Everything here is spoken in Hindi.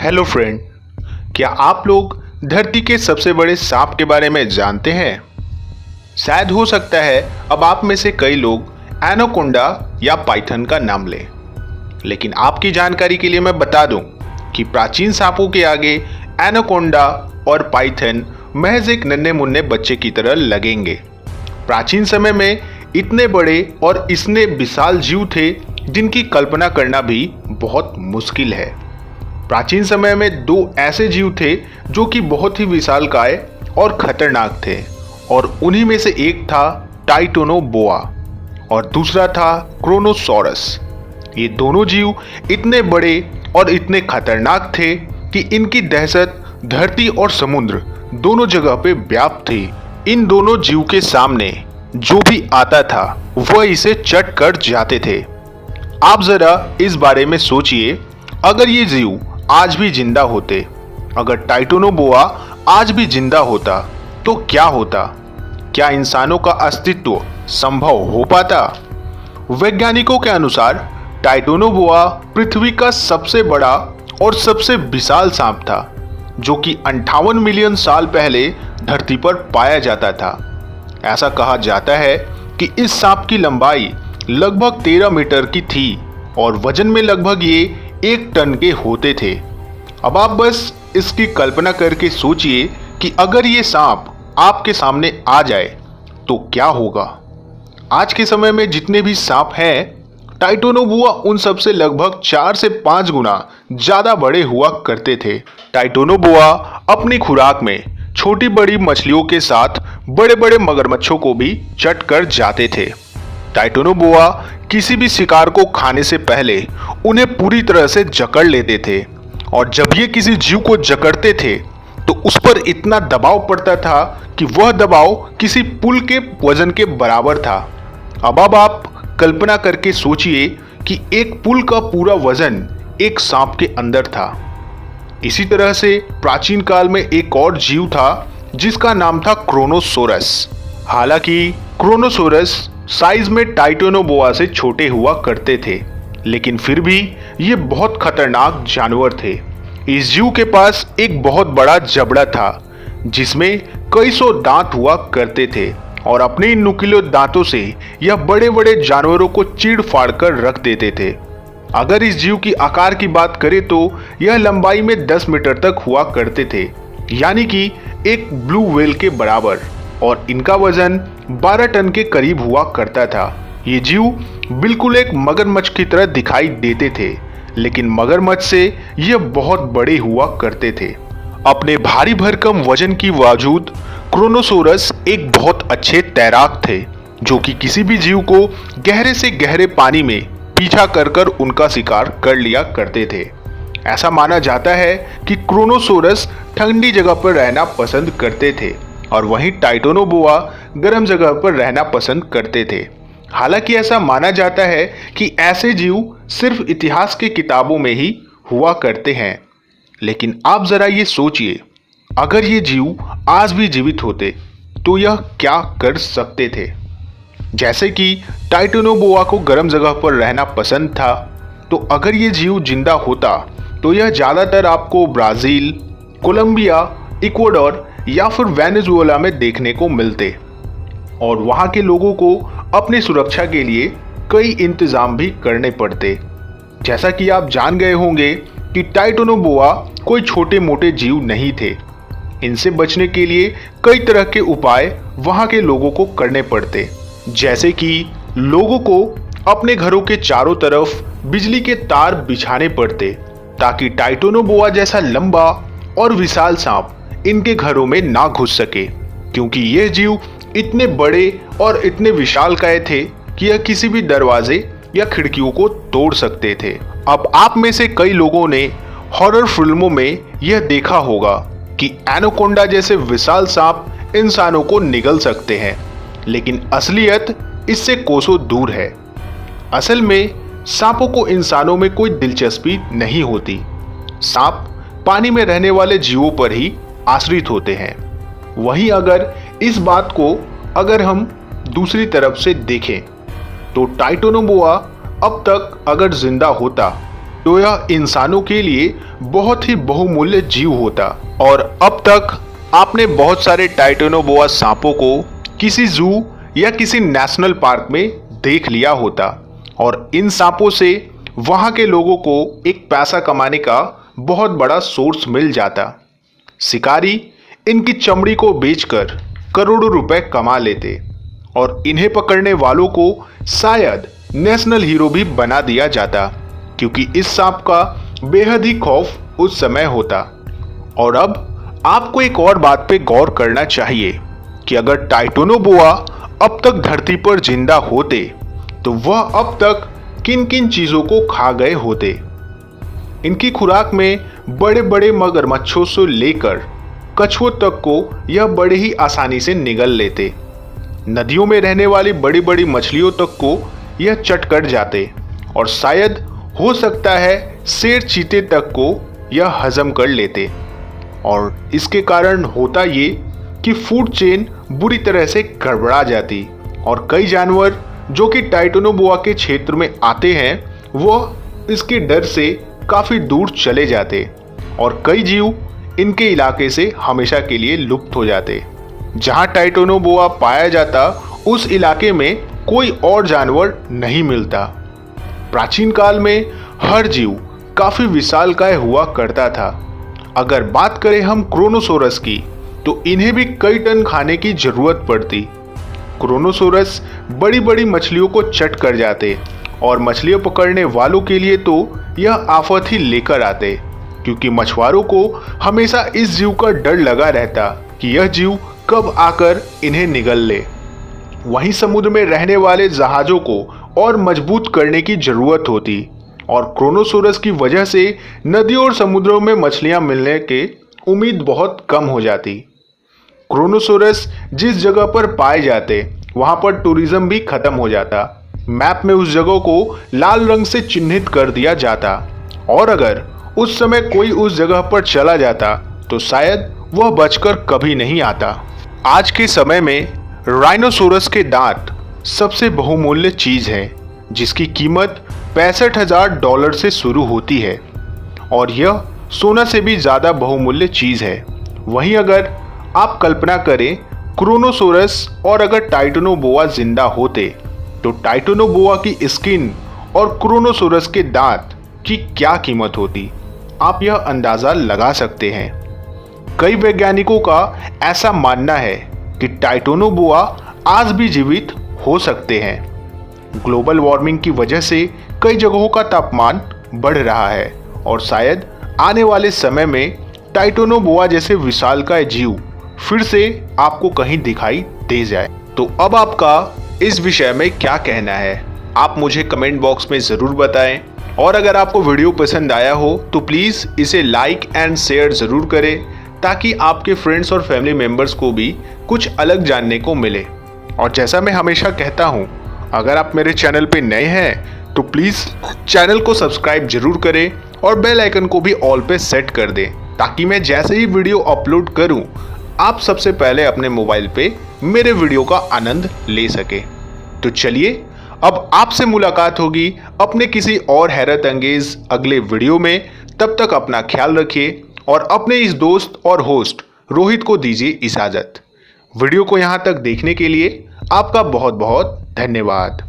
हेलो फ्रेंड, क्या आप लोग धरती के सबसे बड़े सांप के बारे में जानते हैं? शायद हो सकता है अब आप में से कई लोग एनाकोंडा या पाइथन का नाम लें, लेकिन आपकी जानकारी के लिए मैं बता दूं कि प्राचीन सांपों के आगे एनाकोंडा और पाइथन महज एक नन्हे मुन्ने बच्चे की तरह लगेंगे। प्राचीन समय में इतने बड़े और इतने विशाल जीव थे जिनकी कल्पना करना भी बहुत मुश्किल है। प्राचीन समय में दो ऐसे जीव थे जो कि बहुत ही विशालकाय और खतरनाक थे, और उन्हीं में से एक था टाइटोनोबोआ और दूसरा था क्रोनोसॉरस। ये दोनों जीव इतने बड़े और इतने खतरनाक थे कि इनकी दहशत धरती और समुद्र दोनों जगह पे व्याप्त थी। इन दोनों जीव के सामने जो भी आता था वह इसे चट कर जाते थे। आप जरा इस बारे में सोचिए, अगर ये जीव आज भी जिंदा होते, अगर टाइटोनोबोआ आज भी जिंदा होता तो क्या होता? क्या इंसानों का अस्तित्व संभव हो पाता? वैज्ञानिकों के अनुसार टाइटोनोबोआ पृथ्वी का सबसे बड़ा और सबसे विशाल सांप था, जो कि 58 मिलियन साल पहले धरती पर पाया जाता था। ऐसा कहा जाता है कि इस सांप की लंबाई लगभग 13 मीटर की थी और वजन में लगभग ये 1 टन के होते थे। अब आप बस इसकी कल्पना करके सोचिए कि अगर ये सांप आपके सामने आ जाए तो क्या होगा। आज के समय में जितने भी सांप हैं, टाइटोनोबोआ उन सब से लगभग 4 से 5 गुना ज्यादा बड़े हुआ करते थे। टाइटोनोबोआ अपनी खुराक में छोटी बड़ी मछलियों के साथ बड़े बड़े मगरमच्छों को भी चट कर जाते थे। टाइटोनोबोआ किसी भी शिकार को खाने से पहले उन्हें पूरी तरह से जकड़ लेते थे, और जब ये किसी जीव को जकड़ते थे तो उस पर इतना दबाव पड़ता था कि वह दबाव किसी पुल के वजन के बराबर था। अब आप कल्पना करके सोचिए कि एक पुल का पूरा वजन एक सांप के अंदर था। इसी तरह से प्राचीन काल में एक और जीव था जिसका नाम था क्रोनोसोरस। हालांकि क्रोनोसोरस साइज में टाइटोनोबोआ से छोटे हुआ करते थे, लेकिन फिर भी ये बहुत खतरनाक जानवर थे। इस जीव के पास एक बहुत बड़ा जबड़ा था जिसमें कई सौ दांत हुआ करते थे, और अपने इन नुकीले दांतों से यह बड़े बड़े जानवरों को चीड़ फाड़ कर रख देते थे। अगर इस जीव की आकार की बात करें तो यह लंबाई में 10 मीटर तक हुआ करते थे, यानी कि एक ब्लू व्हेल के बराबर, और इनका वजन 12 टन के करीब हुआ करता था। ये जीव बिल्कुल एक मगरमच्छ की तरह दिखाई देते थे, लेकिन मगरमच्छ से ये बहुत बड़े हुआ करते थे। अपने भारी भरकम वजन की बावजूद क्रोनोसोरस एक बहुत अच्छे तैराक थे, जो कि किसी भी जीव को गहरे से गहरे पानी में पीछा कर कर उनका शिकार कर लिया करते थे। ऐसा माना जाता है कि क्रोनोसोरस ठंडी जगह पर रहना पसंद करते थे, और वहीं टाइटोनोबोआ गर्म जगह पर रहना पसंद करते थे। हालांकि ऐसा माना जाता है कि ऐसे जीव सिर्फ इतिहास की किताबों में ही हुआ करते हैं, लेकिन आप जरा ये सोचिए, अगर ये जीव आज भी जीवित होते तो यह क्या कर सकते थे। जैसे कि टाइटोनोबोआ को गर्म जगह पर रहना पसंद था, तो अगर ये जीव जिंदा होता तो यह ज़्यादातर आपको ब्राज़ील, कोलंबिया, इक्वाडोर या फिर वेनेजुएला में देखने को मिलते, और वहाँ के लोगों को अपनी सुरक्षा के लिए कई इंतजाम भी करने पड़ते। जैसा कि आप जान गए होंगे कि टाइटोनोबोआ कोई छोटे मोटे जीव नहीं थे। इनसे बचने के लिए कई तरह के उपाय वहाँ के लोगों को करने पड़ते, जैसे कि लोगों को अपने घरों के चारों तरफ बिजली के तार बिछाने पड़ते, ताकि टाइटोनोबोआ जैसा लंबा और विशाल सांप इनके घरों में ना घुस सके, क्योंकि यह जीव इतने बड़े और इतने विशालकाय थे कि यह किसी भी दरवाजे या खिड़कियों को तोड़ सकते थे। अब आप में से कई लोगों ने हॉरर फिल्मों में यह देखा होगा कि एनाकोंडा जैसे विशाल सांप इंसानों को निगल सकते हैं, लेकिन असलियत इससे कोसों दूर है। असल में सांपों को इंसानों में कोई दिलचस्पी नहीं होती। सांप पानी में रहने वाले जीवों पर ही आश्रित होते हैं। वहीं अगर इस बात को अगर हम दूसरी तरफ से देखें तो टाइटोनोबोआ अब तक अगर जिंदा होता तो यह इंसानों के लिए बहुत ही बहुमूल्य जीव होता। और अब तक आपने बहुत सारे टाइटेनोबोआ सांपों को किसी जू या किसी नेशनल पार्क में देख लिया होता और इन सांपों से वहां के लोगों को एक पैसा कमाने का बहुत बड़ा सोर्स मिल जाता। शिकारी इनकी चमड़ी को बेचकर करोड़ों रुपए कमा लेते और इन्हें पकड़ने वालों को शायद नेशनल हीरो भी बना दिया जाता, क्योंकि इस सांप का बेहद ही खौफ उस समय होता। और अब आपको एक और बात पे गौर करना चाहिए कि अगर टाइटेनोबोआ अब तक धरती पर जिंदा होते तो वह अब तक किन किन चीजों को खा गए होते। इनकी खुराक में बड़े बड़े मगरमच्छों से लेकर कछुओं तक को यह बड़े ही आसानी से निगल लेते। नदियों में रहने वाली बड़ी बड़ी मछलियों तक को यह चट कर जाते और शायद हो सकता है शेर चीते तक को यह हजम कर लेते। और इसके कारण होता ये कि फूड चेन बुरी तरह से गड़बड़ा जाती और कई जानवर जो कि टाइटेनोबोआ के क्षेत्र में आते हैं वह इसके डर से काफी दूर चले जाते और कई जीव इनके इलाके से हमेशा के लिए लुप्त हो जाते। जहां टाइटेनोबोआ पाया जाता उस इलाके में कोई और जानवर नहीं मिलता। प्राचीन काल में हर जीव काफी विशालकाय हुआ करता था। अगर बात करें हम क्रोनोसोरस की तो इन्हें भी कई टन खाने की जरूरत पड़ती। क्रोनोसोरस बड़ी बड़ी मछलियों को चट कर जाते और मछलियां पकड़ने वालों के लिए तो यह आफत ही लेकर आते, क्योंकि मछुआरों को हमेशा इस जीव का डर लगा रहता कि यह जीव कब आकर इन्हें निगल ले। वहीं समुद्र में रहने वाले जहाजों को और मजबूत करने की जरूरत होती और क्रोनोसोरस की वजह से नदियों और समुद्रों में मछलियां मिलने के उम्मीद बहुत कम हो जाती। क्रोनोसोरस जिस जगह पर पाए जाते वहां पर टूरिज्म भी खत्म हो जाता। मैप में उस जगह को लाल रंग से चिन्हित कर दिया जाता और अगर उस समय कोई उस जगह पर चला जाता तो शायद वह बचकर कभी नहीं आता। आज के समय में राइनोसोरस के दांत सबसे बहुमूल्य चीज है, जिसकी कीमत $65,000 से शुरू होती है और यह सोना से भी ज्यादा बहुमूल्य चीज है। वहीं अगर आप कल्पना करें क्रोनोसोरस और अगर टाइटेनोबोआ जिंदा होते तो टाइटेनोबोआ की स्किन और क्रोनोसोरस के दांत की क्या कीमत होती, आप यह अंदाजा लगा सकते हैं। कई वैज्ञानिकों का ऐसा मानना है कि टाइटेनोबोआ आज भी जीवित हो सकते हैं। ग्लोबल वार्मिंग की वजह से कई जगहों का तापमान बढ़ रहा है और शायद आने वाले समय में टाइटेनोबोआ जैसे विशालकाय जीव फिर से आपको कहीं दिखाई दे जाए। तो अब आपका इस विषय में क्या कहना है, आप मुझे कमेंट बॉक्स में ज़रूर बताएं। और अगर आपको वीडियो पसंद आया हो तो प्लीज़ इसे लाइक एंड शेयर ज़रूर करें, ताकि आपके फ्रेंड्स और फैमिली मेम्बर्स को भी कुछ अलग जानने को मिले। और जैसा मैं हमेशा कहता हूँ, अगर आप मेरे चैनल पे नए हैं तो प्लीज़ चैनल को सब्सक्राइब जरूर करें और बेल आइकन को भी ऑल पे सेट कर दें, ताकि मैं जैसे ही वीडियो अपलोड करूं आप सबसे पहले अपने मोबाइल पे मेरे वीडियो का आनंद ले सके। तो चलिए अब आपसे मुलाकात होगी अपने किसी और हैरत अंगेज अगले वीडियो में। तब तक अपना ख्याल रखिए और अपने इस दोस्त और होस्ट रोहित को दीजिए इजाजत। वीडियो को यहाँ तक देखने के लिए आपका बहुत बहुत धन्यवाद।